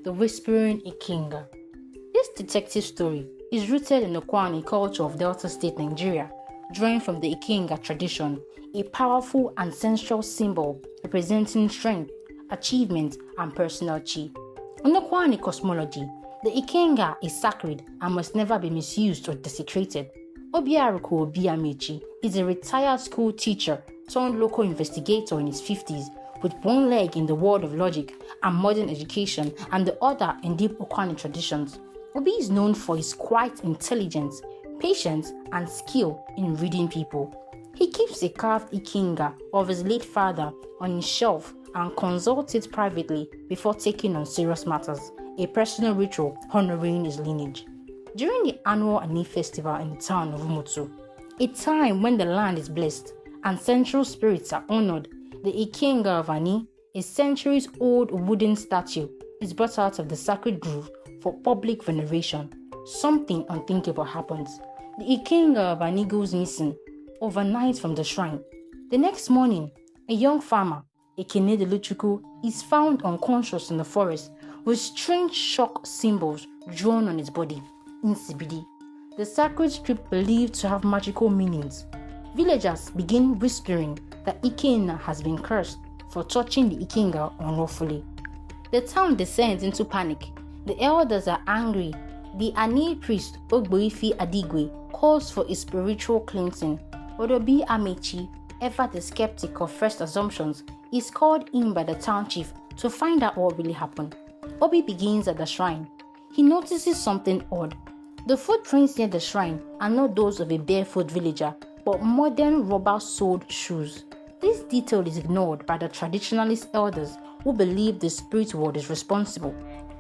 The Whispering Ikenga. This detective story is rooted in the Kwani culture of Delta State, Nigeria, drawing from the Ikenga tradition, a powerful ancestral symbol representing strength, achievement, and personal chi. In the Kwani cosmology, the Ikenga is sacred and must never be misused or desecrated. Obiaruku Obiamechi is a retired school teacher turned local investigator in his 50s, with one leg in the world of logic and modern education and the other in deep Okwani traditions. Obi is known for his quiet intelligence, patience, and skill in reading people. He keeps a carved Ikenga of his late father on his shelf and consults it privately before taking on serious matters, a personal ritual honoring his lineage. During the annual Ani festival in the town of Umutu, a time when the land is blessed and central spirits are honored, the Ikenga of Ani, a centuries-old wooden statue, is brought out of the sacred grove for public veneration. Something unthinkable happens. The Ikenga of Ani goes missing overnight from the shrine. The next morning, a young farmer, Ekene Deluchuku, is found unconscious in the forest with strange shock symbols drawn on his body. Insibidi, the sacred script believed to have magical meanings. Villagers begin whispering that Ikenga has been cursed for touching the Ikenga unlawfully. The town descends into panic. The elders are angry. The Ani priest, Ogboifi Adigwe, calls for a spiritual cleansing. Odobi Amechi, ever the skeptic of first assumptions, is called in by the town chief to find out what really happened. Obi begins at the shrine. He notices something odd. The footprints near the shrine are not those of a barefoot villager, but modern rubber-soled shoes. This detail is ignored by the traditionalist elders who believe the spirit world is responsible.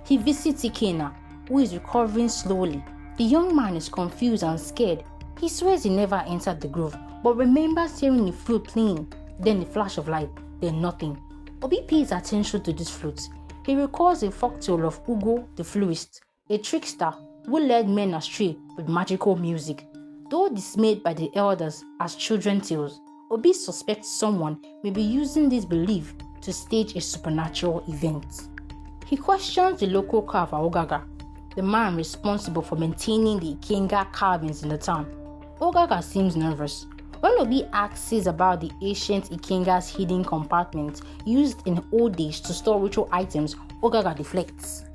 He visits Ikenga, who is recovering slowly. The young man is confused and scared. He swears he never entered the grove, but remembers hearing a flute playing, then a flash of light, then nothing. Obi pays attention to this flute. He recalls a folktale of Ugo the fluist, a trickster who led men astray with magical music. Though dismayed by the elders as children's tales, Obi suspects someone may be using this belief to stage a supernatural event. He questions the local carver Ogaga, the man responsible for maintaining the Ikenga carvings in the town. Ogaga seems nervous. When Obi asks about the ancient Ikenga's hidden compartment used in old days to store ritual items, Ogaga deflects.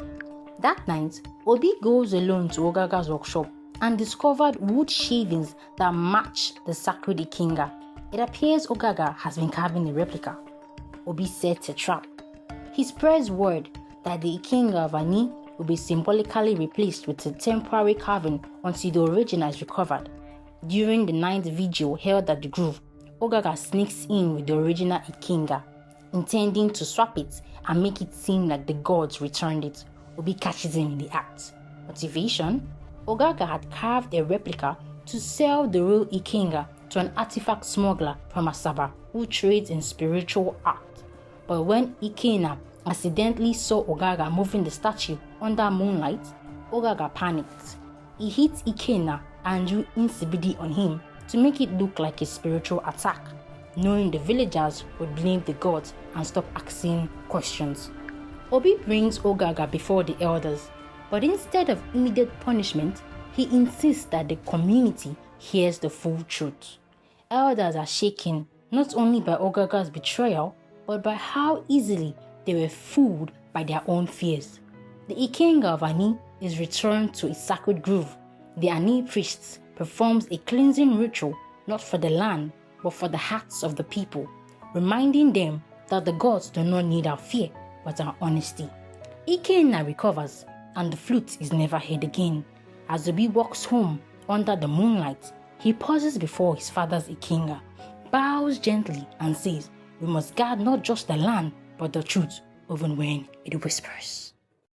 That night, Obi goes alone to Ogaga's workshop and discovered wood shavings that match the sacred Ikenga. It appears Ogaga has been carving a replica. Obi sets a trap. He spreads word that the Ikenga of Ani will be symbolically replaced with a temporary carving until the original is recovered. During the ninth vigil held at the grove, Ogaga sneaks in with the original Ikenga, intending to swap it and make it seem like the gods returned it. Obi catches him in the act. Motivation? Ogaga had carved a replica to sell the real Ikenga to an artifact smuggler from Asaba who trades in spiritual art. But when Ikenga accidentally saw Ogaga moving the statue under moonlight, Ogaga panicked. He hit Ikenga and drew Insibidi on him to make it look like a spiritual attack, knowing the villagers would blame the gods and stop asking questions. Obi brings Ogaga before the elders, but instead of immediate punishment, he insists that the community hears the full truth. Elders are shaken not only by Ogaga's betrayal, but by how easily they were fooled by their own fears. The Ikenga of Ani is returned to its sacred grove. The Ani priests performs a cleansing ritual not for the land, but for the hearts of the people, reminding them that the gods do not need our fear, but our honesty. Ikenga recovers, and the flute is never heard again. As Obi walks home under the moonlight, he pauses before his father's Ikenga, bows gently and says, "We must guard not just the land, but the truth, even when it whispers."